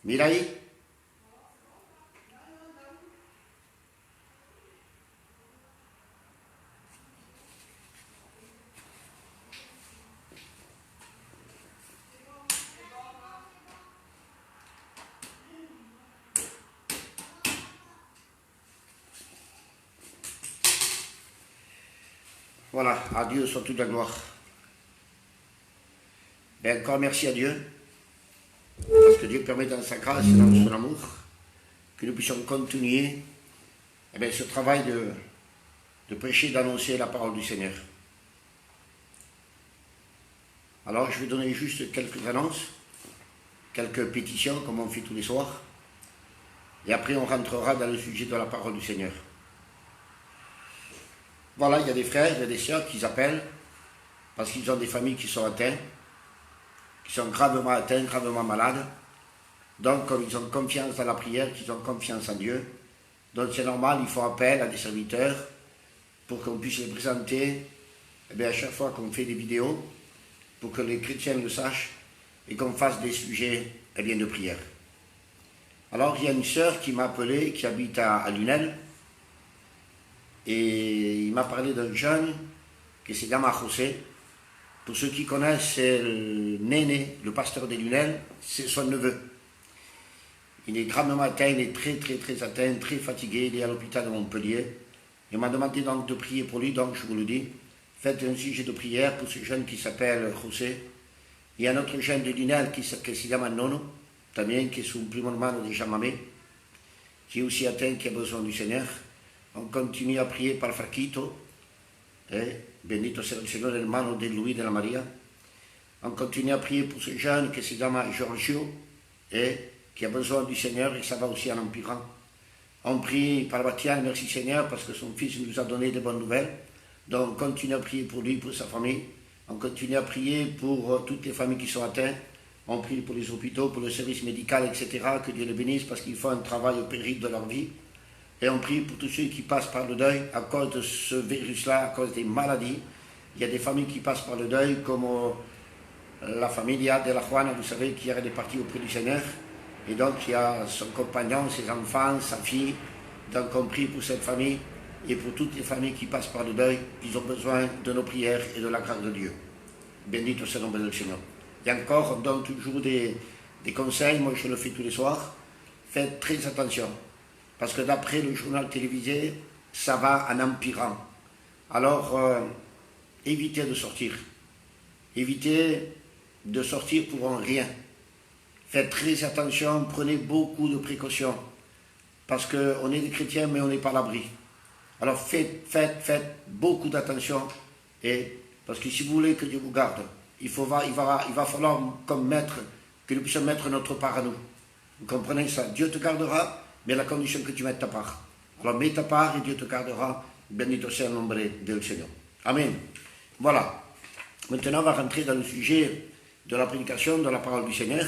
Mirai? Voilà, à Dieu soit toute la gloire. Et encore merci à Dieu, parce que Dieu permet dans sa grâce et dans son amour que nous puissions continuer ce travail de prêcher, d'annoncer la parole du Seigneur. Alors je vais donner juste quelques annonces, quelques pétitions comme on fait tous les soirs, et après on rentrera dans le sujet de la parole du Seigneur. Voilà, il y a des frères, il y a des sœurs qui appellent parce qu'ils ont des familles qui sont atteintes, qui sont gravement atteints, gravement malades. Donc, comme ils ont confiance dans la prière, qu'ils ont confiance en Dieu, donc c'est normal, ils font appel à des serviteurs pour qu'on puisse les présenter à chaque fois qu'on fait des vidéos, pour que les chrétiens le sachent et qu'on fasse des sujets de prière. Alors, il y a une sœur qui m'a appelé, qui habite à Lunel, et il m'a parlé d'un jeune qui s'est Gama José. Pour ceux qui connaissent, c'est le Néné, le pasteur des Lunel, c'est son neveu. Il est gravement atteint, il est très atteint, très fatigué, il est à l'hôpital de Montpellier. Il m'a demandé donc de prier pour lui, donc je vous le dis. Faites un sujet de prière pour ce jeune qui s'appelle José. Il y a un autre jeune de Lunel qui s'appelle Nono, también, qui est sous primo hermano de Chamamé, qui est aussi atteint, qui a besoin du Seigneur. On continue à prier par Fraquito, bendito sea el Señor, hermano de Luis de la María. On continue à prier pour ce jeune qui se llama Giorgio, qui a besoin du Seigneur, et ça va aussi en empirant. On prie par Bastien, merci Seigneur, parce que son fils nous a donné de bonnes nouvelles. Donc on continue à prier pour lui, pour sa famille. On continue à prier pour toutes les familles qui sont atteintes. On prie pour les hôpitaux, pour le service médical, etc. Que Dieu les bénisse, parce qu'ils font un travail au péril de leur vie. Et on prie pour tous ceux qui passent par le deuil à cause de ce virus-là, à cause des maladies. Il y a des familles qui passent par le deuil, comme la famille de la Juana, vous savez, qui est partie auprès du Seigneur. Et donc il y a son compagnon, ses enfants, sa fille. Donc on prie pour cette famille et pour toutes les familles qui passent par le deuil. Ils ont besoin de nos prières et de la grâce de Dieu. Bendito sea le nom du Seigneur. Et encore, on donne toujours des conseils, moi je le fais tous les soirs. Faites très attention. Parce que d'après le journal télévisé, ça va en empirant. Alors, évitez de sortir. Évitez de sortir pour rien. Faites très attention, prenez beaucoup de précautions. Parce qu'on est des chrétiens, mais on n'est pas à l'abri. Alors faites beaucoup d'attention. Parce que si vous voulez que Dieu vous garde, il va falloir comme maître, que nous puissions mettre notre part à nous. Vous comprenez ça? Dieu te gardera, mais à la condition que tu mettes ta part. Alors mets ta part et Dieu te gardera. Bendito sea el nombre del Seigneur. Amen. Voilà. Maintenant, on va rentrer dans le sujet de la prédication, de la parole du Seigneur.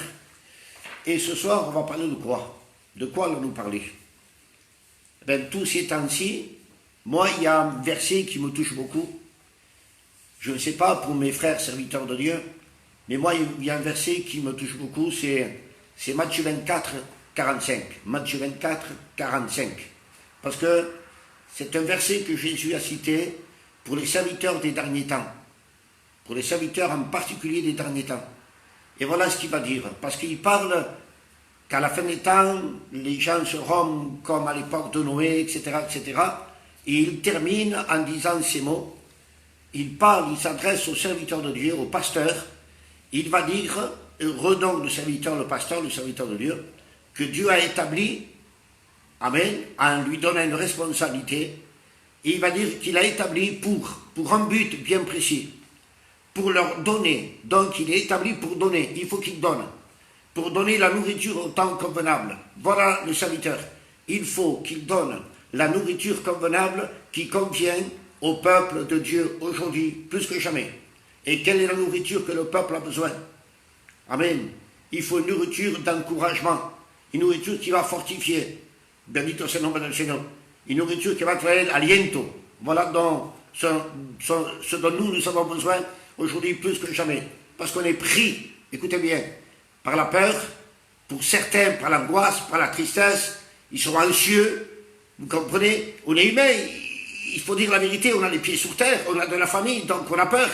Et ce soir, on va parler de quoi? De quoi allons-nous parler? Tous ces temps-ci, moi, il y a un verset qui me touche beaucoup. Je ne sais pas pour mes frères serviteurs de Dieu, mais moi, il y a un verset qui me touche beaucoup, c'est Matthieu 24, 45. Matthieu 24, 45. Parce que c'est un verset que Jésus a cité pour les serviteurs des derniers temps. Pour les serviteurs en particulier des derniers temps. Et voilà ce qu'il va dire. Parce qu'il parle qu'à la fin des temps, les gens seront comme à l'époque de Noé, etc., etc. Et il termine en disant ces mots. Il parle, il s'adresse aux serviteurs de Dieu, aux pasteurs. Il va dire, redonne le serviteur, le pasteur, le serviteur de Dieu, que Dieu a établi, amen, en lui donnant une responsabilité. Et il va dire qu'il a établi pour un but bien précis. Pour leur donner. Donc il est établi pour donner. Il faut qu'il donne. Pour donner la nourriture au temps convenable. Voilà le serviteur. Il faut qu'il donne la nourriture convenable qui convient au peuple de Dieu aujourd'hui, plus que jamais. Et quelle est la nourriture que le peuple a besoin? Amen. Il faut une nourriture d'encouragement. Une nourriture qui va fortifier. Bendito sea el nombre del Seigneur. Une nourriture qui va traer aliento. Voilà donc ce dont nous avons besoin aujourd'hui plus que jamais. Parce qu'on est pris, écoutez bien, par la peur pour certains par l'angoisse, par la tristesse, ils sont anxieux, vous comprenez? On est humain, il faut dire la vérité, on a les pieds sur terre, on a de la famille, donc on a peur.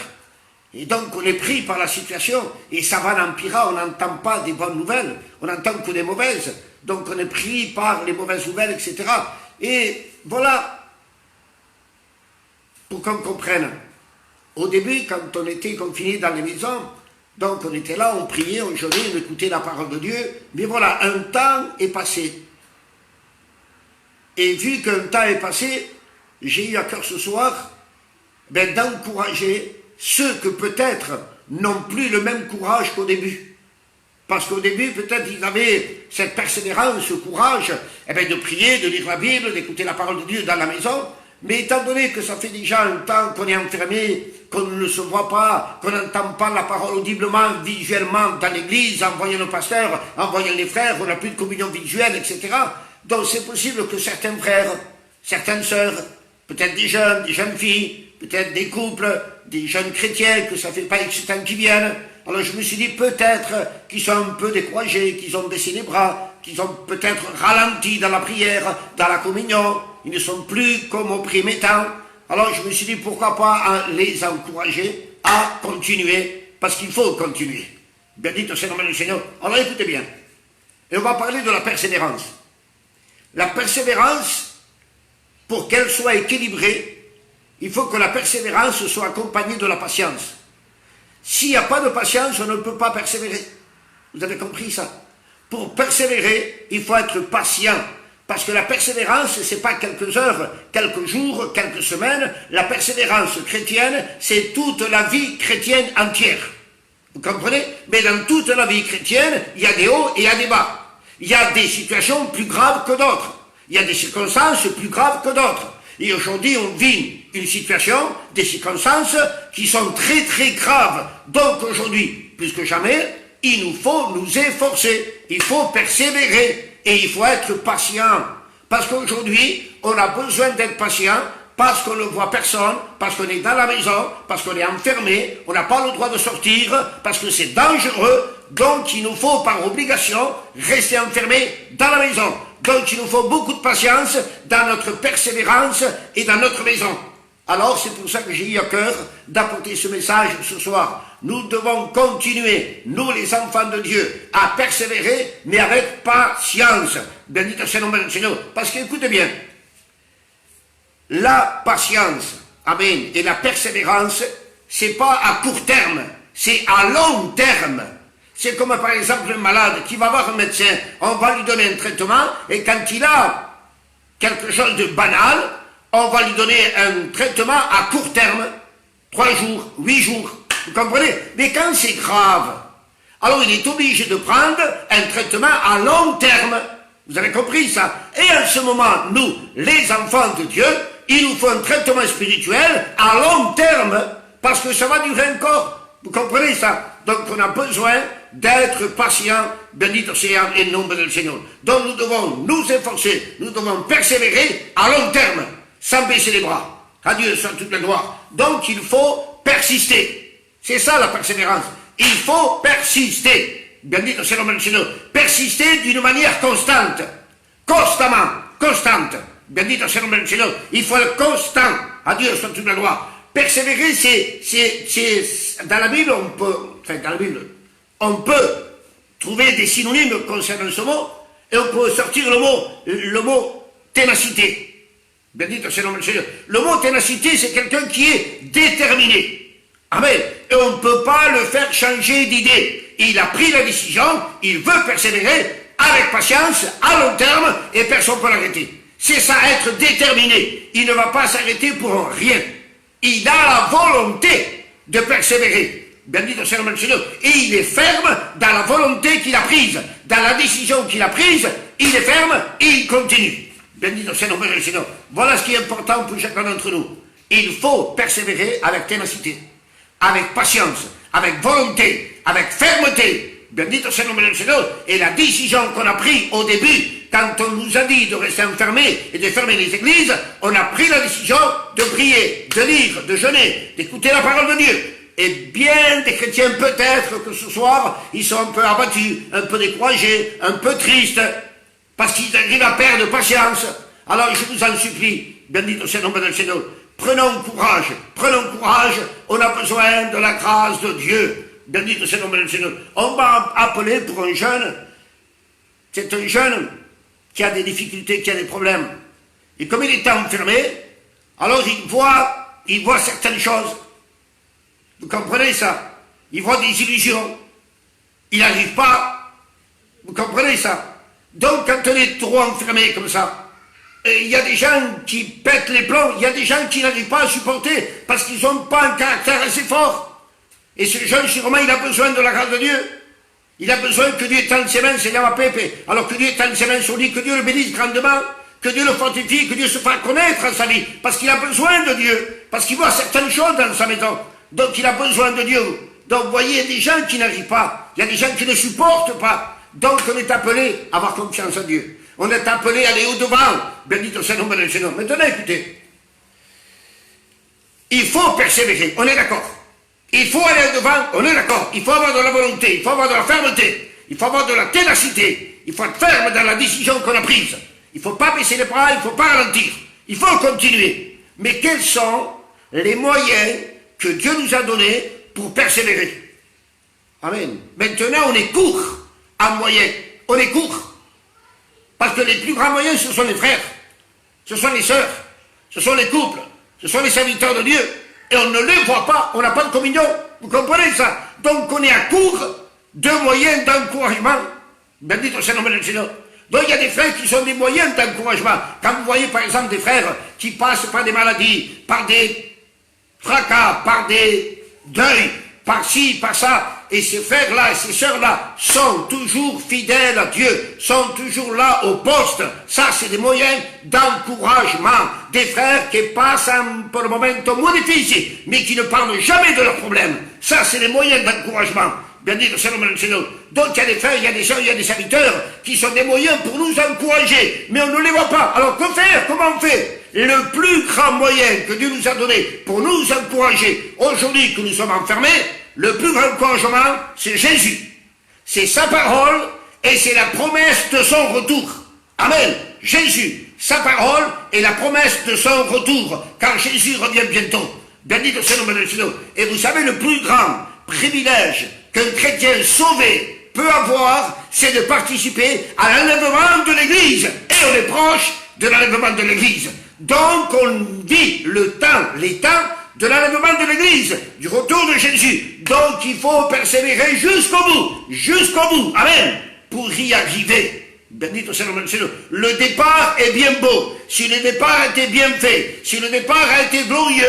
Et donc on est pris par la situation, et ça va en empirant, on n'entend pas des bonnes nouvelles, on n'entend que des mauvaises, donc on est pris par les mauvaises nouvelles, etc. Et voilà, pour qu'on comprenne. Au début, quand on était confiné dans les maisons, donc on était là, on priait, on jeûnait, on écoutait la parole de Dieu, mais voilà, un temps est passé. Et vu qu'un temps est passé, j'ai eu à cœur ce soir d'encourager ceux que peut-être n'ont plus le même courage qu'au début. Parce qu'au début, peut-être, ils avaient cette persévérance, ce courage, de prier, de lire la Bible, d'écouter la parole de Dieu dans la maison. Mais étant donné que ça fait déjà un temps qu'on est enfermé, qu'on ne se voit pas, qu'on n'entend pas la parole audiblement, visuellement dans l'église, en voyant le pasteur, en voyant les frères, on n'a plus de communion visuelle, etc. Donc c'est possible que certains frères, certaines sœurs, peut-être des jeunes filles, peut-être des couples, des jeunes chrétiens, que ça fait pas X temps qui viennent. Alors je me suis dit peut-être qu'ils sont un peu découragés, qu'ils ont baissé les bras, qu'ils ont peut-être ralenti dans la prière, dans la communion, ils ne sont plus comme au premier temps. Alors je me suis dit pourquoi pas les encourager à continuer, parce qu'il faut continuer. Bien dit au Seigneur du Seigneur. Alors écoutez bien, et on va parler de la persévérance. La persévérance, pour qu'elle soit équilibrée, il faut que la persévérance soit accompagnée de la patience. S'il n'y a pas de patience, on ne peut pas persévérer. Vous avez compris ça? Pour persévérer, il faut être patient. Parce que la persévérance, ce n'est pas quelques heures, quelques jours, quelques semaines. La persévérance chrétienne, c'est toute la vie chrétienne entière. Vous comprenez? Mais dans toute la vie chrétienne, il y a des hauts et il y a des bas. Il y a des situations plus graves que d'autres. Il y a des circonstances plus graves que d'autres. Et aujourd'hui, on vit une situation, des circonstances qui sont très très graves. Donc aujourd'hui, plus que jamais, il nous faut nous efforcer, il faut persévérer et il faut être patient. Parce qu'aujourd'hui, on a besoin d'être patient parce qu'on ne voit personne, parce qu'on est dans la maison, parce qu'on est enfermé, on n'a pas le droit de sortir, parce que c'est dangereux. Donc il nous faut par obligation rester enfermé dans la maison. Donc il nous faut beaucoup de patience dans notre persévérance et dans notre maison. Alors c'est pour ça que j'ai eu à cœur d'apporter ce message ce soir. Nous devons continuer, nous les enfants de Dieu, à persévérer, mais avec patience. Béni soit le nom du Seigneur. Parce qu'écoutez bien, la patience, amen, et la persévérance, c'est pas à court terme, c'est à long terme. C'est comme par exemple un malade qui va voir un médecin, on va lui donner un traitement, et quand il a quelque chose de banal, on va lui donner un traitement à court terme, 3 jours, 8 jours, vous comprenez? Mais quand c'est grave, alors il est obligé de prendre un traitement à long terme. Vous avez compris ça? Et en ce moment, nous, les enfants de Dieu, il nous faut un traitement spirituel à long terme, parce que ça va durer encore. Vous comprenez ça? Donc on a besoin d'être patient, béni l'océan et le nom du Seigneur. Donc nous devons nous efforcer, nous devons persévérer à long terme, sans baisser les bras. À Dieu soit toute la gloire. Donc il faut persister. C'est ça la persévérance. Il faut persister. Béni l'océan et le nom du Seigneur. Persister d'une manière constante. Constamment. Constante. Béni l'océan et le nom du Seigneur. Il faut être constant. À Dieu soit toute la gloire. Persévérer, c'est dans la Bible, on peut trouver des synonymes concernant ce mot, et on peut sortir le mot ténacité. Béni soit le nom du Seigneur. Le mot ténacité, c'est quelqu'un qui est déterminé. Amen. Et on ne peut pas le faire changer d'idée. Il a pris la décision, il veut persévérer avec patience, à long terme, et personne ne peut l'arrêter. C'est ça, être déterminé. Il ne va pas s'arrêter pour rien. Il a la volonté de persévérer. Béni soit le nom du Seigneur. Et il est ferme dans la volonté qu'il a prise. Dans la décision qu'il a prise, il est ferme et il continue. Béni soit le nom du Seigneur. Voilà ce qui est important pour chacun d'entre nous. Il faut persévérer avec ténacité, avec patience, avec volonté, avec fermeté. Béni soit le nom du Seigneur. Et la décision qu'on a prise au début, quand on nous a dit de rester enfermés et de fermer les églises, on a pris la décision de prier, de lire, de jeûner, d'écouter la parole de Dieu. Et bien des chrétiens, peut-être que ce soir, ils sont un peu abattus, un peu découragés, un peu tristes, parce qu'ils arrivent à perdre patience. Alors je vous en supplie, béni soit le nom du Seigneur, prenons courage, on a besoin de la grâce de Dieu. Béni soit le nom du Seigneur. On m'a appelé pour un jeune, c'est un jeune qui a des difficultés, qui a des problèmes. Et comme il est enfermé, alors il voit certaines choses. Vous comprenez ça? Il voit des illusions. Il n'arrive pas. Vous comprenez ça? Donc quand on est trop enfermé comme ça, il y a des gens qui pètent les plombs, il y a des gens qui n'arrivent pas à supporter parce qu'ils n'ont pas un caractère assez fort. Et ce jeune, sûrement, il a besoin de la grâce de Dieu. Il a besoin que Dieu étende ses mains, Seigneur ma Pépé. Alors que Dieu étende ses mains sur lui, que Dieu le bénisse grandement, que Dieu le fortifie, que Dieu se fasse connaître en sa vie. Parce qu'il a besoin de Dieu. Parce qu'il voit certaines choses dans sa maison. Donc il a besoin de Dieu. Donc vous voyez, il y a des gens qui n'arrivent pas. Il y a des gens qui ne supportent pas. Donc on est appelé à avoir confiance en Dieu. On est appelé à aller au-devant. Béni soit le nom du Seigneur. Maintenant, écoutez. Il faut persévérer. On est d'accord. Il faut aller au-devant. On est d'accord. Il faut avoir de la volonté. Il faut avoir de la fermeté. Il faut avoir de la ténacité. Il faut être ferme dans la décision qu'on a prise. Il ne faut pas baisser les bras. Il ne faut pas ralentir. Il faut continuer. Mais quels sont les moyens que Dieu nous a donnés pour persévérer? Amen. Maintenant, on est court en moyens. On est court. Parce que les plus grands moyens, ce sont les frères, ce sont les sœurs, ce sont les couples, ce sont les serviteurs de Dieu. Et on ne les voit pas, on n'a pas de communion. Vous comprenez ça? Donc on est à court de moyens d'encouragement. Bendito soit le nom du Seigneur. Donc il y a des frères qui sont des moyens d'encouragement. Quand vous voyez par exemple des frères qui passent par des maladies, par des fracas, par des deuils, par ci, par ça, et ces frères-là et ces sœurs-là sont toujours fidèles à Dieu, sont toujours là au poste. Ça, c'est des moyens d'encouragement. Des frères qui passent pour le moment moins difficile, mais qui ne parlent jamais de leurs problèmes. Ça, c'est des moyens d'encouragement. Bien dit le Seigneur. Donc, il y a des frères, il y a des sœurs, il y a des serviteurs qui sont des moyens pour nous encourager, mais on ne les voit pas. Alors, que faire? Comment on fait? Le plus grand moyen que Dieu nous a donné pour nous encourager, aujourd'hui que nous sommes enfermés, le plus grand encouragement, c'est Jésus. C'est sa parole et c'est la promesse de son retour. Amen. Jésus, sa parole et la promesse de son retour, car Jésus revient bientôt. Béni soit le nom du Seigneur. Et vous savez, le plus grand privilège qu'un chrétien sauvé peut avoir, c'est de participer à l'enlèvement de l'Église. Et on est proche de l'enlèvement de l'Église. Donc on vit les temps de l'enlèvement de l'Église, du retour de Jésus. Donc il faut persévérer jusqu'au bout, amen, pour y arriver. Bendito soit le nom du Seigneur. Le départ est bien beau. Si le départ a été bien fait, si le départ a été glorieux,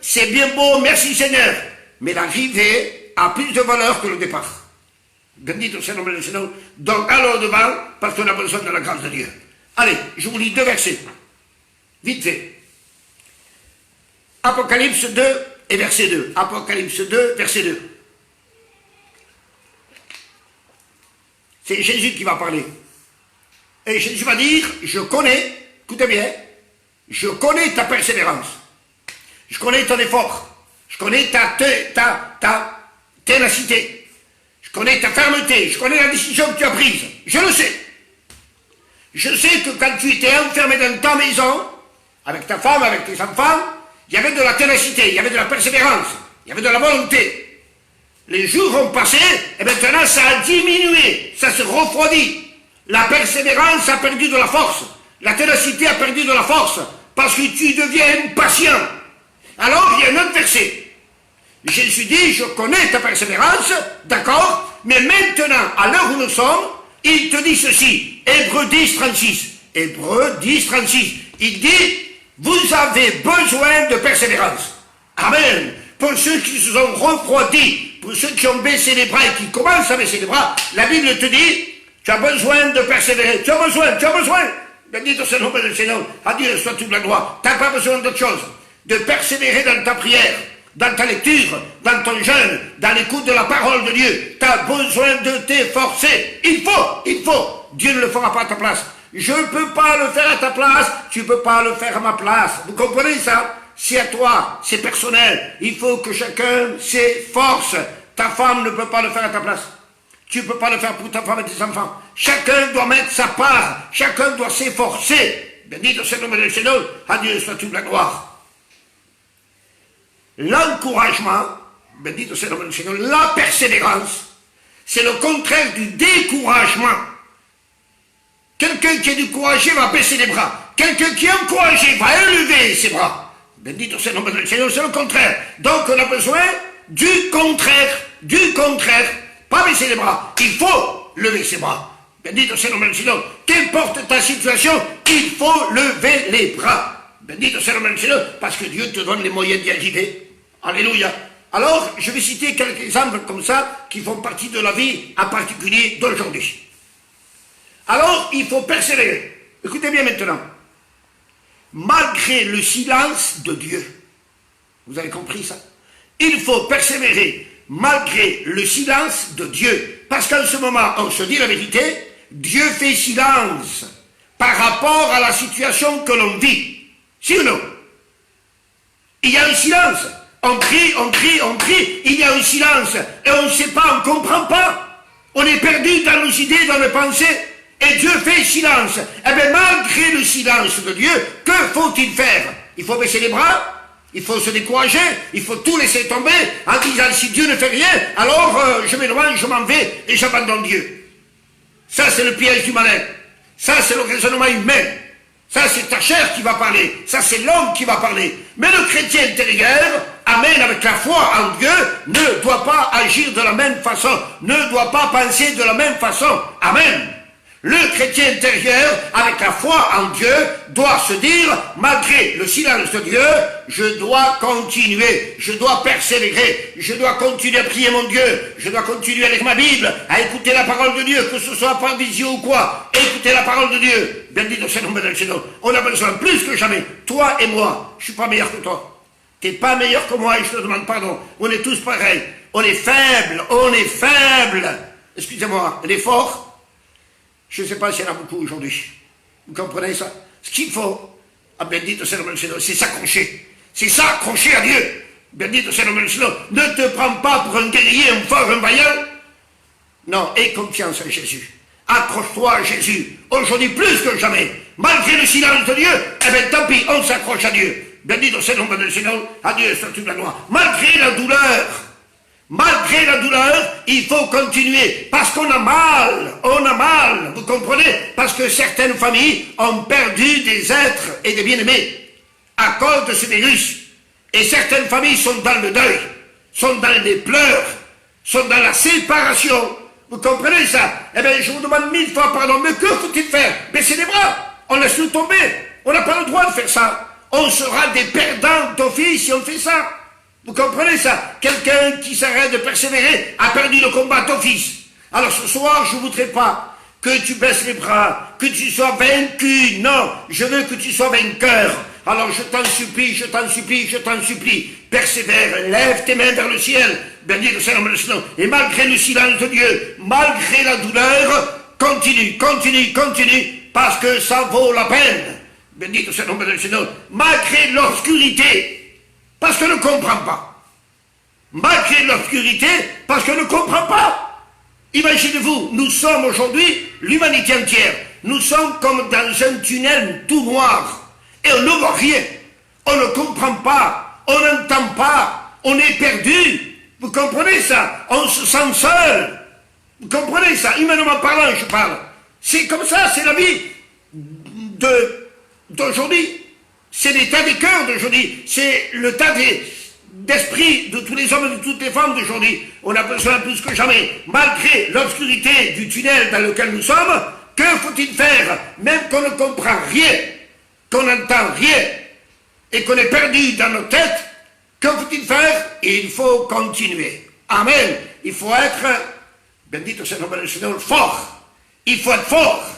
c'est bien beau, merci Seigneur. Mais l'arrivée a plus de valeur que le départ. Bendito soit le nom du Seigneur. Donc allons devant, parce qu'on a besoin de la grâce de Dieu. Allez, je vous lis 2 versets. Vite fait. Apocalypse 2 et verset 2. Apocalypse 2, verset 2. C'est Jésus qui va parler. Et Jésus va dire, je connais, écoutez bien, je connais ta persévérance. Je connais ton effort. Je connais ta ténacité. Je connais ta fermeté. Je connais la décision que tu as prise. Je le sais. Je sais que quand tu étais enfermé dans ta maison, avec ta femme, avec tes enfants, il y avait de la ténacité, il y avait de la persévérance, il y avait de la volonté. Les jours ont passé, et maintenant ça a diminué, ça se refroidit. La persévérance a perdu de la force, la ténacité a perdu de la force, parce que tu deviens impatient. Alors il y a un autre verset. Jésus dit, je connais ta persévérance, d'accord, mais maintenant, à l'heure où nous sommes, il te dit ceci, Hébreux 10, 36. Hébreux 10, 36. Il dit, vous avez besoin de persévérance. Amen. Pour ceux qui se sont refroidis, pour ceux qui ont baissé les bras et qui commencent à baisser les bras, la Bible te dit, tu as besoin de persévérer. Tu as besoin. Béni soit le nom du Seigneur. À Dieu soit toute la gloire. Tu n'as pas besoin d'autre chose. De persévérer dans ta prière, dans ta lecture, dans ton jeûne, dans l'écoute de la parole de Dieu. Tu as besoin de t'efforcer. Il faut. Dieu ne le fera pas à ta place. Je ne peux pas le faire à ta place, tu ne peux pas le faire à ma place. Vous comprenez ça? c'est à toi, c'est personnel. Il faut que chacun s'efforce. Ta femme ne peut pas le faire à ta place. Tu ne peux pas le faire pour ta femme et tes enfants. Chacun doit mettre sa part. Chacun doit s'efforcer. Béni soit le nom du Seigneur. À Dieu soit toute la gloire. L'encouragement, béni soit le nom du Seigneur, la persévérance, c'est le contraire du découragement. Quelqu'un qui est découragé va baisser les bras. Quelqu'un qui est encouragé va élever ses bras. Béni soit le nom du Seigneur, c'est le contraire. Donc on a besoin du contraire. Du contraire. Pas baisser les bras. Il faut lever ses bras. Béni soit le nom du Seigneur. Qu'importe ta situation, il faut lever les bras. Béni soit le nom du Seigneur, parce que Dieu te donne les moyens d'y arriver. Alléluia. Alors, je vais citer quelques exemples comme ça, qui font partie de la vie, en particulier d'aujourd'hui. Alors, il faut persévérer. Écoutez bien maintenant. Malgré le silence de Dieu, vous avez compris ça? Il faut persévérer malgré le silence de Dieu. Parce qu'en ce moment, on se dit la vérité, Dieu fait silence par rapport à la situation que l'on vit. Si ou non? Il y a un silence. On crie, on crie, on crie, il y a un silence. Et on ne sait pas, on ne comprend pas. On est perdu dans nos idées, dans nos pensées. Et Dieu fait silence. Eh bien, malgré le silence de Dieu, que faut-il faire? Il faut baisser les bras. Il faut se décourager, il faut tout laisser tomber en disant si Dieu ne fait rien, alors je m'éloigne, je m'en vais et j'abandonne Dieu. Ça c'est le piège du malin. Ça c'est le raisonnement humain. Ça c'est ta chair qui va parler. Ça c'est l'homme qui va parler. Mais le chrétien intérieur, amen, avec la foi en Dieu, ne doit pas agir de la même façon, ne doit pas penser de la même façon. Amen. Le chrétien intérieur, avec la foi en Dieu, doit se dire, malgré le silence de Dieu, je dois continuer, je dois persévérer, je dois continuer à prier mon Dieu, je dois continuer à lire ma Bible, à écouter la parole de Dieu, que ce soit par visio ou quoi, écouter la parole de Dieu. Béni soit le nom du Seigneur. On a besoin plus que jamais, toi et moi, je ne suis pas meilleur que toi. Tu n'es pas meilleur que moi et je te demande pardon. On est tous pareils. On est faibles, on est faibles. Excusez-moi, on est forts. Je ne sais pas s'il y en a beaucoup aujourd'hui. Vous comprenez ça? Ce qu'il faut, béni soit le nom du Seigneur, c'est s'accrocher. C'est s'accrocher à Dieu. Béni soit le nom du Seigneur. Ne te prends pas pour un guerrier, un fort, un vaillant. Non, aie confiance en Jésus. Accroche-toi à Jésus. Aujourd'hui plus que jamais. Malgré le silence de Dieu, eh bien tant pis, on s'accroche à Dieu. Béni soit le nom du Seigneur. À Dieu soit toute la gloire. Malgré la douleur. Malgré la douleur, il faut continuer, parce qu'on a mal, vous comprenez? Parce que certaines familles ont perdu des êtres et des bien-aimés à cause de ce virus. Et certaines familles sont dans le deuil, sont dans les pleurs, sont dans la séparation. Vous comprenez ça? Eh bien, je vous demande 1000 fois pardon, mais que faut-il faire? Baisser les bras, on laisse tout tomber, on n'a pas le droit de faire ça. On sera des perdants d'office si on fait ça. Vous comprenez ça? Quelqu'un qui s'arrête de persévérer a perdu le combat d'office. Alors ce soir, je ne voudrais pas que tu baisses les bras, que tu sois vaincu. Non, je veux que tu sois vainqueur. Alors je t'en supplie, je t'en supplie, je t'en supplie. Persévère, lève tes mains vers le ciel. Béni le Seigneur, et malgré le silence de Dieu, malgré la douleur, continue, continue, continue, parce que ça vaut la peine. Béni le Seigneur, malgré l'obscurité. Parce qu'on ne comprend pas. Malgré l'obscurité, parce qu'on ne comprend pas. Imaginez-vous, nous sommes aujourd'hui, l'humanité entière, nous sommes comme dans un tunnel tout noir. Et on ne voit rien. On ne comprend pas. On n'entend pas. On est perdu. Vous comprenez ça? On se sent seul. Vous comprenez ça? Humainement parlant, je parle. C'est comme ça, c'est la vie d'aujourd'hui. C'est l'état des cœurs d'aujourd'hui, c'est l'état d'esprit de tous les hommes et de toutes les femmes d'aujourd'hui. On a besoin plus que jamais, malgré l'obscurité du tunnel dans lequel nous sommes, que faut-il faire? Même qu'on ne comprend rien, qu'on n'entend rien, et qu'on est perdu dans nos têtes, que faut-il faire? Il faut continuer. Amen. Il faut être, béni soit le nom du Seigneur, fort. Il faut être fort.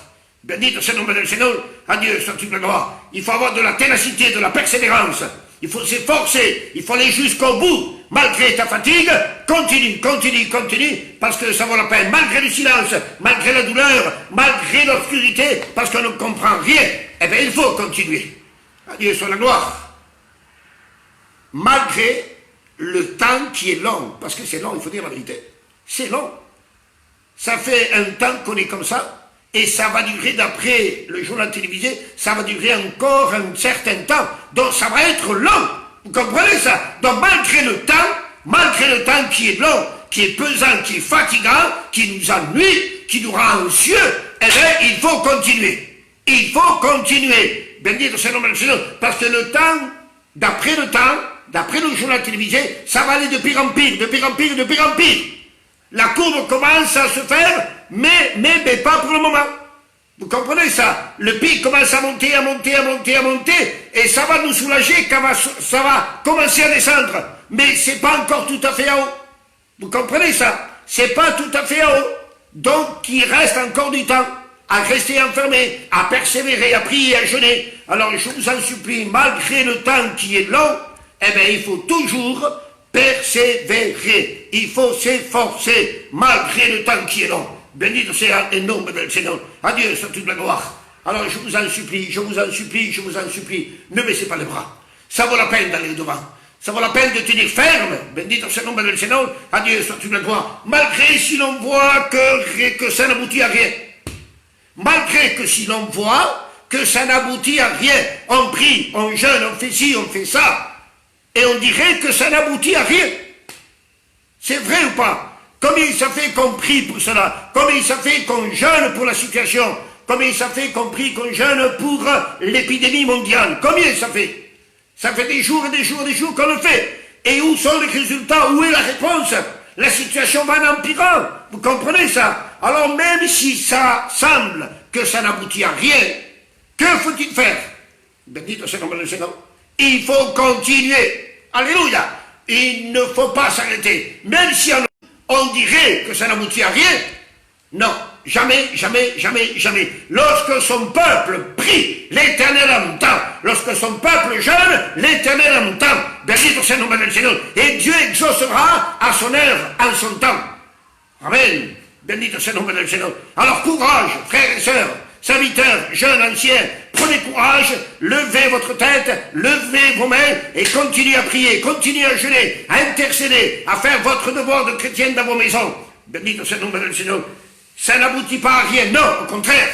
Béni soit le nom du Seigneur, à Dieu soit toute la gloire. Il faut avoir de la ténacité, de la persévérance. Il faut s'efforcer, il faut aller jusqu'au bout. Malgré ta fatigue, continue, continue, continue, parce que ça vaut la peine. Malgré le silence, malgré la douleur, malgré l'obscurité, parce qu'on ne comprend rien, eh bien il faut continuer. À Dieu soit la gloire. malgré le temps qui est long, parce que c'est long, il faut dire la vérité, c'est long. Ça fait un temps qu'on est comme ça, et ça va durer, d'après le journal télévisé, ça va durer encore un certain temps, donc ça va être long, vous comprenez ça? Donc malgré le temps qui est long, qui est pesant, qui est fatigant, qui nous ennuie, qui nous rend anxieux, eh bien, il faut continuer. Il faut continuer. Bendito c'est le nom du Seigneur, parce que le temps, d'après le journal télévisé, ça va aller de pire en pire, de pire en pire, de pire en pire. La courbe commence à se faire, mais pas pour le moment. Vous comprenez ça? Le pic commence à monter, et ça va nous soulager quand ça va commencer à descendre. Mais c'est pas encore tout à fait en haut. Vous comprenez ça? C'est pas tout à fait en haut. Donc, il reste encore du temps à rester enfermé, à persévérer, à prier, à jeûner. Alors, je vous en supplie, malgré le temps qui est long, eh bien, il faut toujours persévérer. Il faut s'efforcer, malgré le temps qui est long. Bendito sea el nombre del Seigneur. À Dieu soit toute la gloire. Alors, je vous en supplie, ne baissez pas les bras. Ça vaut la peine d'aller devant. Ça vaut la peine de tenir ferme. Bendito sea el nombre del Seigneur. À Dieu soit toute la gloire. Malgré si l'on voit que ça n'aboutit à rien. Malgré que si l'on voit que ça n'aboutit à rien. On prie, on jeûne, on fait ci, on fait ça. Et on dirait que ça n'aboutit à rien. C'est vrai ou pas? Combien ça fait qu'on prie pour cela? Combien ça fait qu'on jeûne pour la situation? Combien ça fait qu'on prie, qu'on jeûne pour l'épidémie mondiale? Combien ça fait? Ça fait des jours et des jours et des jours qu'on le fait. Et où sont les résultats? Où est la réponse? La situation va en empirant. Vous comprenez ça? Alors même si ça semble que ça n'aboutit à rien, que faut-il faire? Bendito sea le nom du Seigneur. Il faut continuer. Alléluia. Il ne faut pas s'arrêter. Même si on dirait que ça n'aboutit à rien. Non. Jamais, jamais, jamais, jamais. Lorsque son peuple prie, l'Éternel entend. Lorsque son peuple jeûne, l'Éternel entend. Bendito sea le nom du Seigneur. Et Dieu exaucera à son œuvre, en son temps. Amen. Bendito sea le nom du Seigneur. Alors courage, frères et sœurs, serviteurs, jeunes, anciens, prenez courage, levez votre tête, levez vos mains et continuez à prier, continuez à jeûner, à intercéder, à faire votre devoir de chrétien dans vos maisons. Bendito sea le nom du Seigneur. Ça n'aboutit pas à rien, non, au contraire.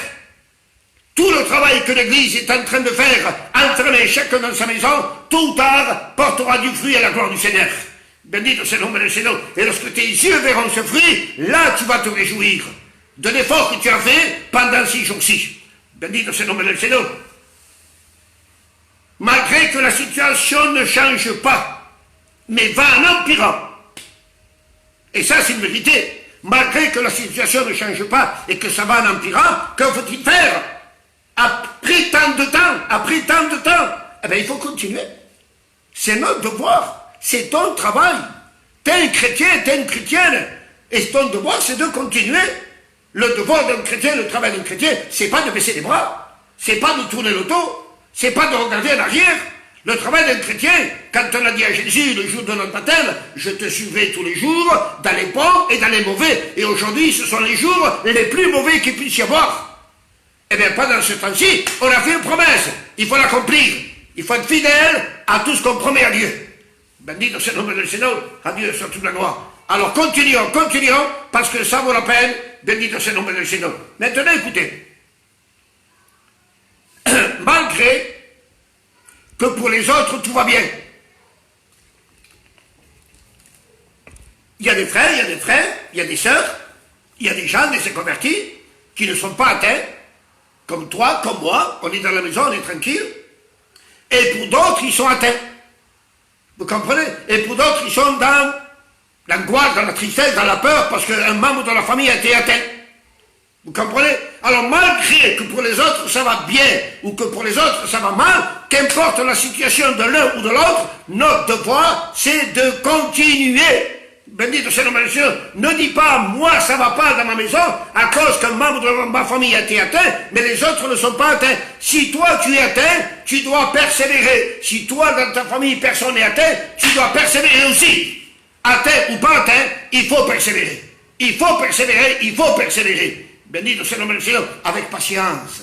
Tout le travail que l'Église est en train de faire, enfermé chacun dans sa maison, tôt ou tard, portera du fruit à la gloire du Seigneur. Bendito sea le nom du Seigneur. Et lorsque tes yeux verront ce fruit, là tu vas te réjouir de l'effort que tu as fait pendant 6 jours-ci. Bendito sea le nom du Seigneur. Malgré que la situation ne change pas, mais va en empirant. Et ça, c'est une vérité. Malgré que la situation ne change pas et que ça va en empirant, que faut-il faire? Après tant de temps, eh bien, il faut continuer. C'est notre devoir, c'est ton travail. T'es un chrétien, t'es une chrétienne, et ton devoir, c'est de continuer. Le devoir d'un chrétien, le travail d'un chrétien, c'est pas de baisser les bras, c'est pas de tourner le dos, c'est pas de regarder en arrière. Le travail d'un chrétien, quand on a dit à Jésus le jour de notre baptême, je te suivrai tous les jours, dans les bons et dans les mauvais. Et aujourd'hui, ce sont les jours les plus mauvais qu'il puisse y avoir. Eh bien, pendant ce temps-ci, on a fait une promesse. Il faut l'accomplir. Il faut être fidèle à tout ce qu'on promet à Dieu. Bendito sea le nom du Seigneur. À Dieu soit toute la gloire. Alors continuons, parce que ça vaut la peine. Bendito sea le nom du Seigneur. Maintenant, écoutez. Malgré que pour les autres, tout va bien. Il y a des frères, il y a des sœurs, il y a des gens, des convertis, qui ne sont pas atteints, comme toi, comme moi, on est dans la maison, on est tranquille, et pour d'autres, ils sont atteints. Vous comprenez? Et pour d'autres, ils sont dans l'angoisse, dans la tristesse, dans la peur, parce qu'un membre de la famille a été atteint. Vous comprenez? Alors malgré que pour les autres ça va bien, ou que pour les autres ça va mal, qu'importe la situation de l'un ou de l'autre, notre devoir c'est de continuer. Bendito sea le nom du Seigneur. Ne dis pas, moi ça va pas dans ma maison, à cause qu'un membre de ma famille a été atteint, mais les autres ne sont pas atteints. Si toi tu es atteint, tu dois persévérer. Si toi dans ta famille personne n'est atteint, tu dois persévérer aussi. Atteint ou pas atteint, il faut persévérer. Il faut persévérer, il faut persévérer. Bendito sea le nom du Seigneur, avec patience.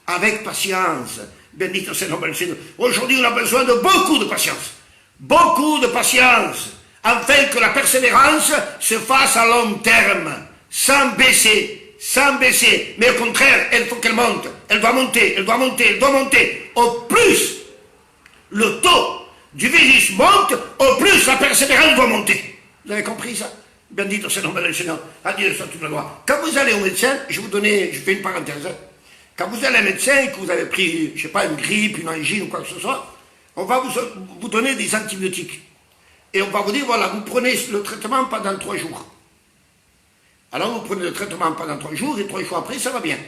Avec patience. Bendito sea le nom du Seigneur. Aujourd'hui, on a besoin de beaucoup de patience. beaucoup de patience, afin que la persévérance se fasse à long terme, sans baisser, mais au contraire, il faut qu'elle monte, elle doit monter, elle doit monter, elle doit monter. Au plus le taux du virus monte, au plus la persévérance doit monter. Vous avez compris ça? Bendito c'est le nom du Seigneur, à Dieu soit toute la gloire. Quand vous allez au médecin, je fais une parenthèse, quand vous allez à un médecin et que vous avez pris, je ne sais pas, une grippe, une angine ou quoi que ce soit, on va vous donner des antibiotiques. Et on va vous dire, voilà, vous prenez le traitement pendant 3 jours. Alors vous prenez le traitement pendant 3 jours et 3 jours après, ça va bien.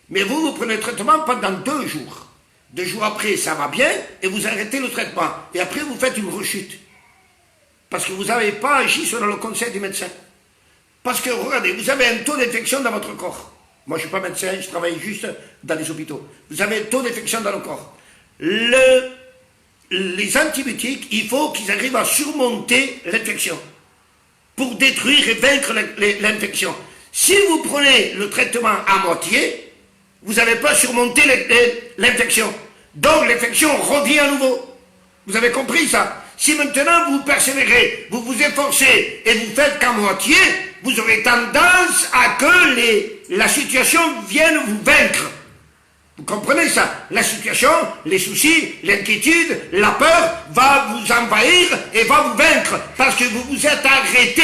Mais vous prenez le traitement pendant 2 jours. 2 jours après, ça va bien et vous arrêtez le traitement. Et après, vous faites une rechute. Parce que vous n'avez pas agi selon le conseil du médecin. Parce que, regardez, vous avez un taux d'infection dans votre corps. Moi, je ne suis pas médecin, je travaille juste dans les hôpitaux. Vous avez un taux d'infection dans le corps. Les antibiotiques, il faut qu'ils arrivent à surmonter l'infection pour détruire et vaincre l'infection. Si vous prenez le traitement à moitié, vous n'avez pas surmonté l'infection. Donc l'infection revient à nouveau. Vous avez compris ça? Si maintenant vous persévérez, vous vous efforcez et vous faites qu'à moitié, vous aurez tendance à que la situation vienne vous vaincre. Vous comprenez ça? La situation, les soucis, l'inquiétude, la peur va vous envahir et va vous vaincre parce que vous vous êtes arrêté.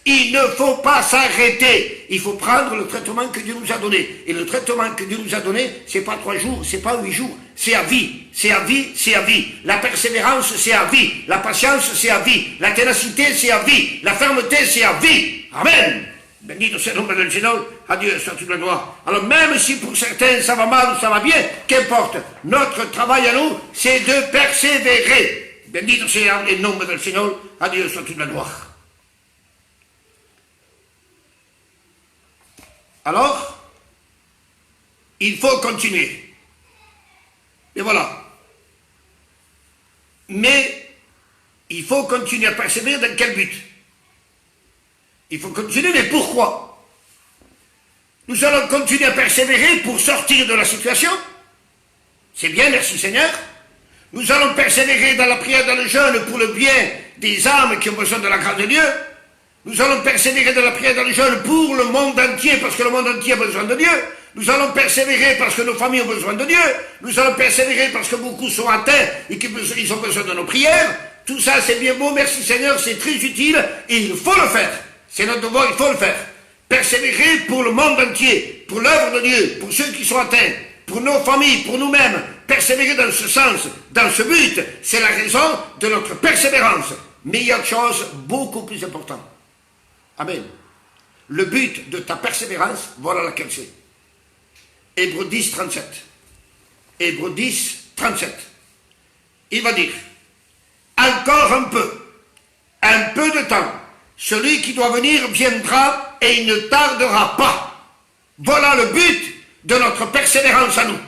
Il ne faut pas s'arrêter. Il faut prendre le traitement que Dieu nous a donné. Et le traitement que Dieu nous a donné, c'est pas 3 jours, c'est pas 8 jours. C'est à vie. C'est à vie, c'est à vie. La persévérance, c'est à vie. La patience, c'est à vie. La ténacité, c'est à vie. La fermeté, c'est à vie. Amen. Bendito sea el nombre del Señor, à Dieu soit toute la gloire. Alors même si pour certains ça va mal ou ça va bien, qu'importe, notre travail à nous, c'est de persévérer. Bendito sea el nombre del Señor, à Dieu soit toute la gloire. Alors, il faut continuer. Et voilà. Mais, il faut continuer à persévérer dans quel but? Il faut continuer, mais pourquoi? Nous allons continuer à persévérer pour sortir de la situation. C'est bien, merci Seigneur. Nous allons persévérer dans la prière, dans le jeûne, pour le bien des âmes qui ont besoin de la grâce de Dieu. Nous allons persévérer dans la prière, dans le jeûne, pour le monde entier, parce que le monde entier a besoin de Dieu. Nous allons persévérer parce que nos familles ont besoin de Dieu. Nous allons persévérer parce que beaucoup sont atteints et qu'ils ont besoin de nos prières. Tout ça, c'est bien beau, merci Seigneur, c'est très utile et il faut le faire. C'est notre devoir, il faut le faire. Persévérer pour le monde entier, pour l'œuvre de Dieu, pour ceux qui sont atteints, pour nos familles, pour nous-mêmes. Persévérer dans ce sens, dans ce but, c'est la raison de notre persévérance. Mais il y a autre chose beaucoup plus importante. Amen. Le but de ta persévérance, voilà laquelle c'est. Hébreux 10, 37. Hébreux 10, 37. Il va dire, encore un peu de temps, celui qui doit venir viendra et il ne tardera pas. Voilà le but de notre persévérance à nous.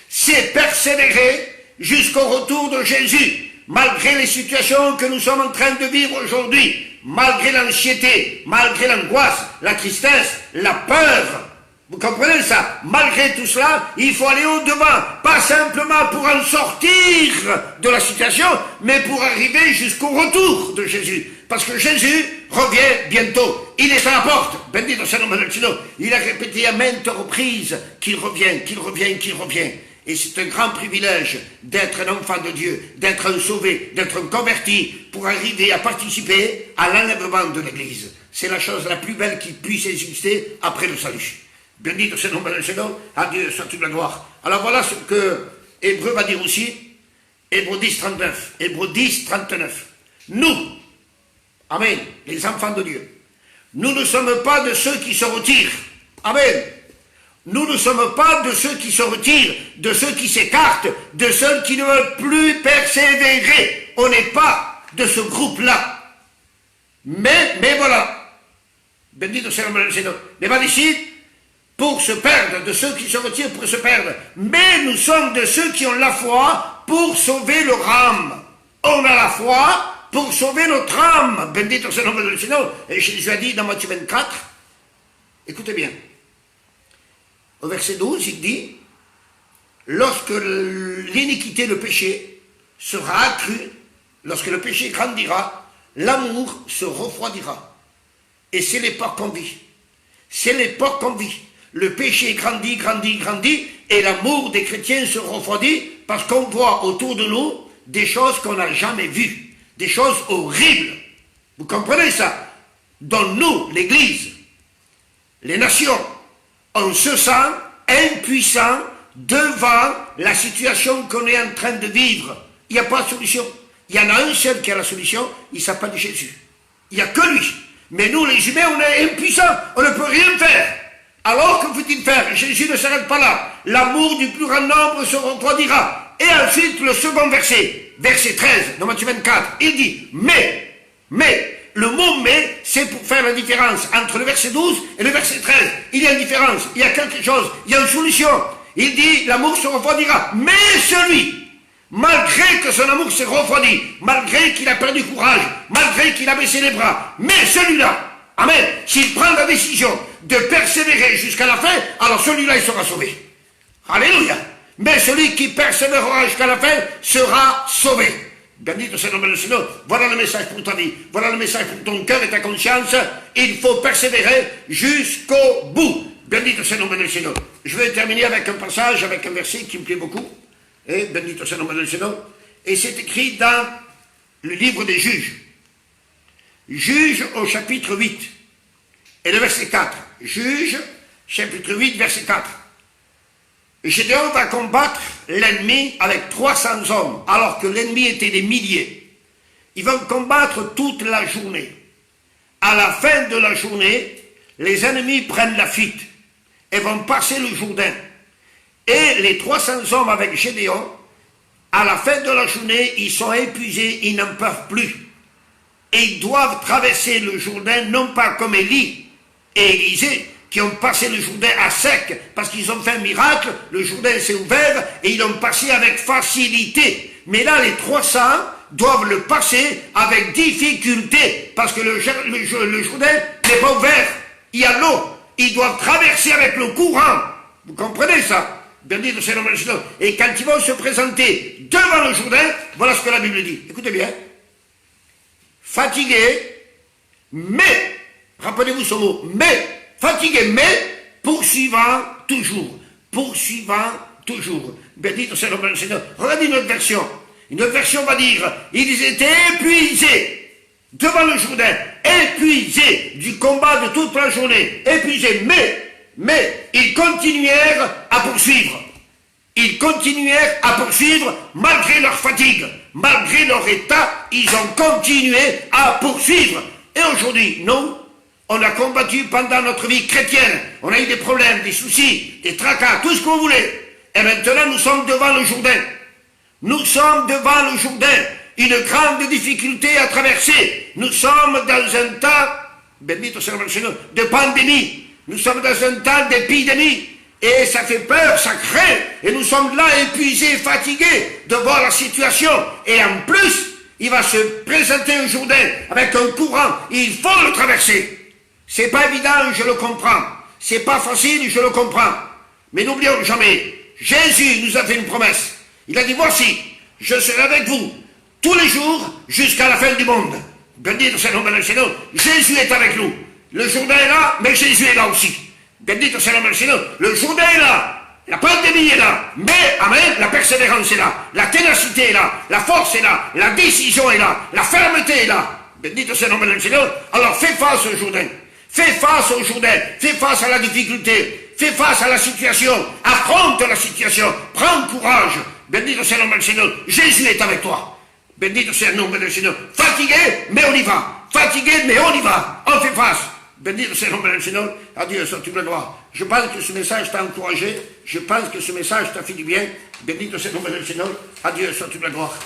C'est persévérer jusqu'au retour de Jésus, malgré les situations que nous sommes en train de vivre aujourd'hui, malgré l'anxiété, malgré l'angoisse, la tristesse, la peur. Vous comprenez ça? Malgré tout cela, il faut aller au-devant, pas simplement pour en sortir de la situation, mais pour arriver jusqu'au retour de Jésus. Parce que Jésus revient bientôt. Il est à la porte. Bendito sea el nombre del Señor. Il a répété à maintes reprises qu'il revient, qu'il revient, qu'il revient. Et c'est un grand privilège d'être un enfant de Dieu, d'être un sauvé, d'être un converti, pour arriver à participer à l'enlèvement de l'Église. C'est la chose la plus belle qui puisse exister après le salut. Bendito sea el nombre del Señor, à Dieu soit toute la gloire. Alors voilà ce que Hébreux va dire aussi, Hébreux 10, 39. Hébreux 10, 39. Nous, amen, les enfants de Dieu, nous ne sommes pas de ceux qui se retirent. Amen. Nous ne sommes pas de ceux qui se retirent, de ceux qui s'écartent, de ceux qui ne veulent plus persévérer. On n'est pas de ce groupe-là. Mais voilà. Bendito sea el nombre del Señor. Mais va ici pour se perdre, de ceux qui se retirent pour se perdre. Mais nous sommes de ceux qui ont la foi pour sauver leur âme. On a la foi pour sauver notre âme. Bendito sea el nombre del Señor. Et Jésus a dit dans Matthieu 24, écoutez bien, au verset 12, il dit, lorsque l'iniquité, le péché, sera accru, lorsque le péché grandira, l'amour se refroidira. Et c'est l'époque qu'on vit. C'est l'époque qu'on vit. Le péché grandit, grandit, grandit, et l'amour des chrétiens se refroidit parce qu'on voit autour de nous des choses qu'on n'a jamais vues, des choses horribles. Vous comprenez ça? Dans nous, l'Église, les nations, on se sent impuissant devant la situation qu'on est en train de vivre. Il n'y a pas de solution. Il y en a un seul qui a la solution, il s'appelle Jésus. Il n'y a que lui. Mais nous, les humains, on est impuissants, on ne peut rien faire. Alors, que faut-il faire? Jésus ne s'arrête pas là. L'amour du plus grand nombre se refroidira. Et ensuite, le second verset, verset 13, dans Matthieu 24, il dit, mais, le mot mais, c'est pour faire la différence entre le verset 12 et le verset 13. Il y a une différence, il y a quelque chose, il y a une solution. Il dit, l'amour se refroidira. Mais celui, malgré que son amour s'est refroidi, malgré qu'il a perdu courage, malgré qu'il a baissé les bras, mais celui-là, amen, s'il prend la décision de persévérer jusqu'à la fin, alors celui-là, il sera sauvé. Alléluia. Mais celui qui persévérera jusqu'à la fin sera sauvé. Bendito soit le nom du Seigneur. Voilà le message pour ta vie. Voilà le message pour ton cœur et ta conscience. Il faut persévérer jusqu'au bout. Bendito soit le nom du Seigneur. Je vais terminer avec un passage, avec un verset qui me plaît beaucoup. Et bendito soit le nom du Seigneur. Et c'est écrit dans le livre des Juges. Juges au chapitre 8. Et le verset 4. Juges, chapitre 8, verset 4. Gédéon va combattre l'ennemi avec 300 hommes, alors que l'ennemi était des milliers. Ils vont combattre toute la journée. À la fin de la journée, les ennemis prennent la fuite et vont passer le Jourdain. Et les 300 hommes avec Gédéon, à la fin de la journée, ils sont épuisés, ils n'en peuvent plus. Et ils doivent traverser le Jourdain, non pas comme Élie et Élisée, qui ont passé le Jourdain à sec, parce qu'ils ont fait un miracle, le Jourdain s'est ouvert, et ils l'ont passé avec facilité. Mais là, les 300 doivent le passer avec difficulté, parce que le Jourdain n'est pas ouvert, il y a l'eau, ils doivent traverser avec le courant. Vous comprenez ça? Bendito soit le nom du Seigneur. Et quand ils vont se présenter devant le Jourdain, voilà ce que la Bible dit. Écoutez bien. Fatigué, mais, rappelez-vous ce mot, mais, fatigué, mais poursuivant toujours. Poursuivant toujours. Bendito soit le nom du Seigneur. Regardez une autre version. Une autre version va dire, ils étaient épuisés devant le Jourdain, épuisés du combat de toute la journée, épuisés, mais ils continuèrent à poursuivre. Ils continuèrent à poursuivre malgré leur fatigue, malgré leur état, ils ont continué à poursuivre. Et aujourd'hui, nous, on a combattu pendant notre vie chrétienne. On a eu des problèmes, des soucis, des tracas, tout ce que vous voulez. Et maintenant, nous sommes devant le Jourdain. Nous sommes devant le Jourdain. Une grande difficulté à traverser. Nous sommes dans un temps, bendito soit le Seigneur, de pandémie. Nous sommes dans un temps d'épidémie. Et ça fait peur, ça craint. Et nous sommes là épuisés, fatigués de voir la situation. Et en plus, il va se présenter un Jourdain avec un courant. Il faut le traverser. C'est pas évident, je le comprends. C'est pas facile, je le comprends. Mais n'oublions jamais, Jésus nous a fait une promesse. Il a dit, voici, je serai avec vous tous les jours jusqu'à la fin du monde. Bendito soit le nom du Seigneur. Jésus est avec nous. Le Jourdain est là, mais Jésus est là aussi. Bendito soit le nom du Seigneur. Le Jourdain est là. La pandémie est là. Mais, amen, la persévérance est là. La ténacité est là. La force est là. La décision est là. La fermeté est là. Bendito soit le nom du Seigneur. Alors fais face au Jourdain. Fais face au Jourdain. Fais face à la difficulté. Fais face à la situation. Affronte la situation. Prends courage. Bendito soit le nom du Seigneur. Jésus est avec toi. Bendito soit le nom du Seigneur. Fatigué, mais on y va. Fatigué, mais on y va. On fait face. Bendito soit le nom du Seigneur. Adieu, soit toute la gloire. Je pense que ce message t'a encouragé. Je pense que ce message t'a fait du bien. Bendito soit le nom du Seigneur. Adieu, soit toute la gloire.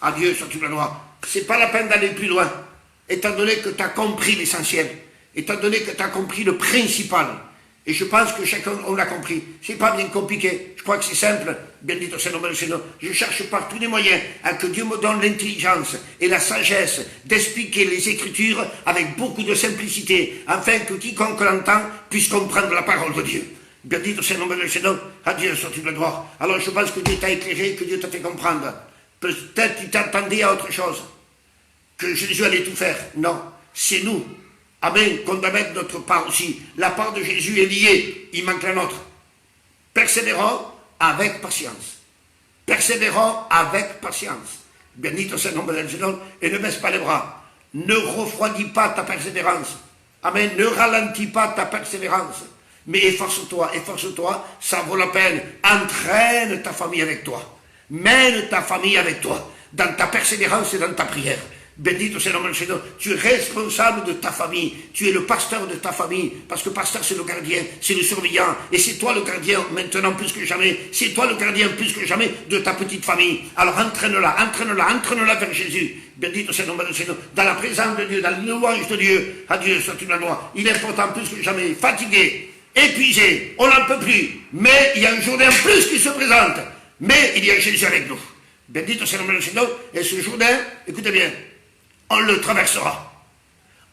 Adieu, soit toute la gloire. C'est pas la peine d'aller plus loin. Étant donné que tu as compris l'essentiel. Étant donné que tu as compris le principal. Et je pense que chacun, on l'a compris. C'est pas bien compliqué. Je crois que c'est simple. Bendito soit le nom du Seigneur. Je cherche par tous les moyens à que Dieu me donne l'intelligence et la sagesse d'expliquer les Écritures avec beaucoup de simplicité, afin que quiconque l'entend puisse comprendre la parole de Dieu. Bendito soit le nom du Seigneur. Adieu, soit toute la gloire. Alors je pense que Dieu t'a éclairé, que Dieu t'a fait comprendre. Peut-être tu t'attendais à autre chose. que Jésus allait tout faire. Non, c'est nous. Amen, qu'on doit mettre notre part aussi. La part de Jésus est liée, il manque la nôtre. Persévérons avec patience. Persévérons avec patience. Bendito sea el nombre del Señor, et ne baisse pas les bras. Ne refroidis pas ta persévérance. Amen, ne ralentis pas ta persévérance. Mais efforce-toi, ça vaut la peine. Entraîne ta famille avec toi. Mène ta famille avec toi. Dans ta persévérance et dans ta prière. Bendito sea el nombre del Señor. Tu es responsable de ta famille. Tu es le pasteur de ta famille. Parce que pasteur, c'est le gardien, c'est le surveillant. Et c'est toi le gardien maintenant plus que jamais. C'est toi le gardien plus que jamais de ta petite famille. Alors entraîne-la vers Jésus. Bendito sea el nombre del Señor. Dans la présence de Dieu, dans le louange de Dieu. À Dieu soit une loi. Il est important plus que jamais. Fatigué, épuisé, on n'en peut plus. Mais il y a une journée en plus qui se présente. Mais il y a Jésus avec nous. Bendito sea el nombre del Señor. Et ce journée, écoutez bien, on le traversera.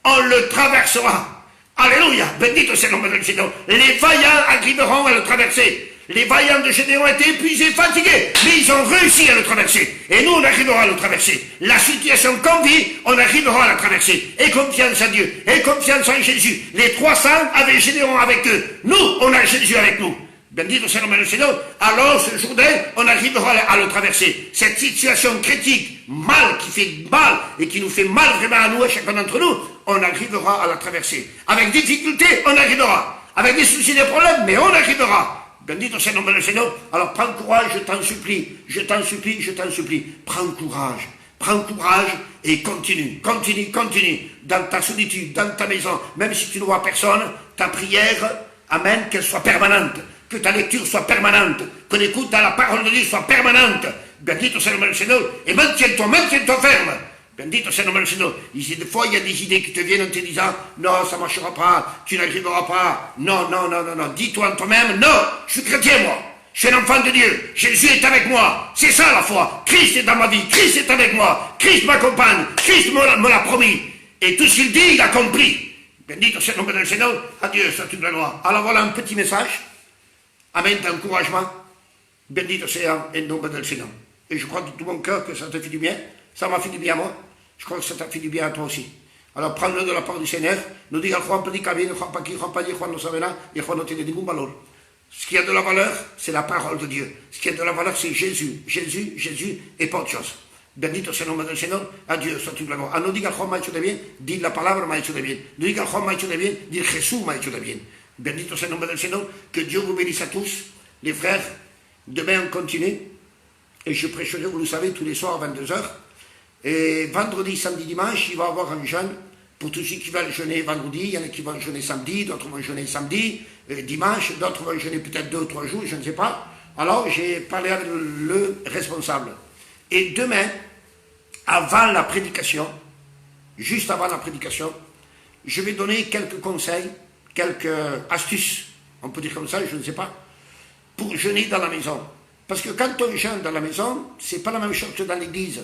On le traversera. Alléluia. Bendito sea el nombre del Señor. Les vaillants arriveront à le traverser. Les vaillants de Gédéon étaient épuisés, fatigués, mais ils ont réussi à le traverser. Et nous, on arrivera à le traverser. La situation qu'on vit, on arrivera à la traverser. Et confiance en Dieu, et confiance en Jésus. Les 300 avaient Gédéon avec eux. Nous, on a Jésus avec nous. Bendito sea el nombre del Señor. Alors, ce jour-là, on arrivera à le traverser. Cette situation critique, mal, qui fait mal, et qui nous fait mal vraiment à nous, à chacun d'entre nous, on arrivera à la traverser. Avec difficulté, on arrivera. Avec des soucis, des problèmes, mais on arrivera. Bendito sea el nombre del Señor. Alors, prends courage, je t'en supplie. Je t'en supplie, je t'en supplie. Prends courage. Prends courage et continue. Dans ta solitude, dans ta maison, même si tu ne vois personne, ta prière, amen, qu'elle soit permanente. Que ta lecture soit permanente, que l'écoute à la parole de Dieu soit permanente. Bendito sea el nombre del Señor. Et maintiens-toi ferme. Bendito sea el nombre del Señor. Des fois, il y a des idées qui te viennent en te disant, non, ça ne marchera pas, tu n'arriveras pas. Non. Dis-toi en toi-même, non, je suis chrétien, moi. Je suis un enfant de Dieu. Jésus est avec moi. C'est ça la foi. Christ est dans ma vie. Christ est avec moi. Christ m'accompagne. Christ me l'a promis. Et tout ce qu'il dit, il a compris. Bendito sea el nombre del Señor. Adieu, soit une gloire. Alors voilà un petit message. Amen, d'encouragement. Bendito sea el nombre del Seigneur. Et je crois de tout mon cœur que ça te fait du bien. Ça m'a fait du bien à moi. Je crois que ça t'a fait du bien à toi aussi. Alors prends-le de la part du Seigneur. No diga el Juan predica bien, Juan pa' aquí, Juan pa' allí, Juan no sabe nada, et Juan no tiene ningún valor. Ce qui a de la valeur, c'est la parole de Dieu. Ce qui a de la valeur, c'est Jésus. Jésus et pas autre chose. Bendito sea el nombre del Señor. A Dieu soit une gloire. Ah, no diga el Juan m'a hecho de bien, di la palabra m'a hecho de bien. No diga el Juan m'a hecho de bien, di Jesús m'a hecho de bien. Bendito sea el nombre del Señor. Que Dieu vous bénisse à tous. Les frères, demain on continue. Et je prêcherai, vous le savez, tous les soirs à 22h. Et vendredi, samedi, dimanche, il va y avoir un jeûne. Pour tous ceux qui veulent jeûner vendredi, il y en a qui vont jeûner samedi, d'autres vont jeûner samedi, dimanche, d'autres vont jeûner peut-être 2 ou 3 jours, je ne sais pas. Alors j'ai parlé avec le responsable. Et demain, avant la prédication, juste avant la prédication, je vais donner quelques conseils, quelques astuces, on peut dire comme ça, je ne sais pas, pour jeûner dans la maison. Parce que quand on jeûne dans la maison, c'est pas la même chose que dans l'église.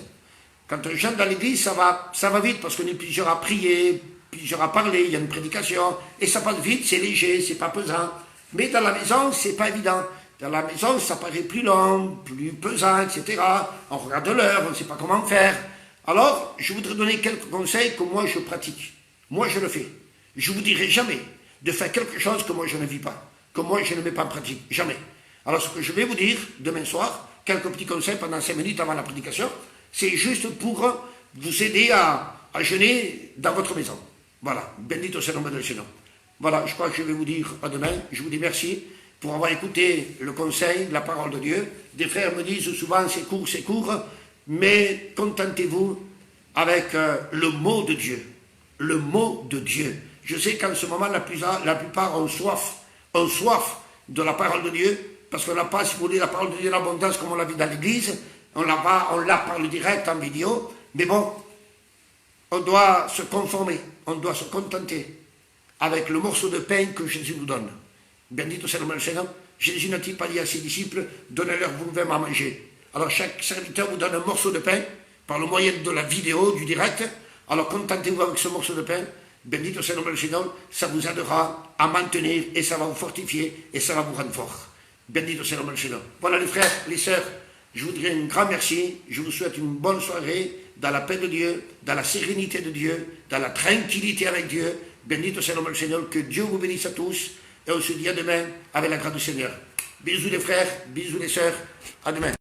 Quand on jeûne dans l'église, ça va vite, parce qu'on est plusieurs à prier, plusieurs à parler, il y a une prédication, et ça passe vite, c'est léger, c'est pas pesant. Mais dans la maison, c'est pas évident. Dans la maison, ça paraît plus long, plus pesant, etc. On regarde l'heure, on ne sait pas comment faire. Alors, je voudrais donner quelques conseils que moi je pratique. Moi je le fais. Je ne vous dirai jamais de faire quelque chose que moi je ne vis pas, que moi je ne mets pas en pratique. Jamais. Alors ce que je vais vous dire demain soir, quelques petits conseils pendant 5 minutes avant la prédication, c'est juste pour vous aider à jeûner dans votre maison. Voilà. Bendito sea el nombre del Señor. Voilà, je crois que je vais vous dire à demain. Je vous dis merci pour avoir écouté le conseil, la parole de Dieu. Des frères me disent souvent c'est court, mais contentez-vous avec le mot de Dieu. Le mot de Dieu. Je sais qu'en ce moment, la plupart ont soif de la parole de Dieu, parce qu'on n'a pas, si vous voulez, la parole de Dieu en abondance comme on l'a vu dans l'église. On l'a par le direct en vidéo, mais bon, on doit se conformer, on doit se contenter avec le morceau de pain que Jésus nous donne. Bendito sea el nombre del Señor. Jésus n'a-t-il pas dit à ses disciples, donnez-leur vous-même à manger. Alors chaque serviteur vous donne un morceau de pain par le moyen de la vidéo, du direct. Alors contentez-vous avec ce morceau de pain. Bendito sea el nombre del Señor. Ça vous aidera à maintenir et ça va vous fortifier et ça va vous rendre fort. Bendito sea el nombre del Señor. Voilà les frères, les sœurs, je vous dirai un grand merci. Je vous souhaite une bonne soirée. dans la paix de Dieu, dans la sérénité de Dieu, dans la tranquillité avec Dieu. Bendito soit le nom du Seigneur, que Dieu vous bénisse à tous, et on se dit à demain avec la grâce du Seigneur. Bisous les frères, bisous les sœurs, à demain.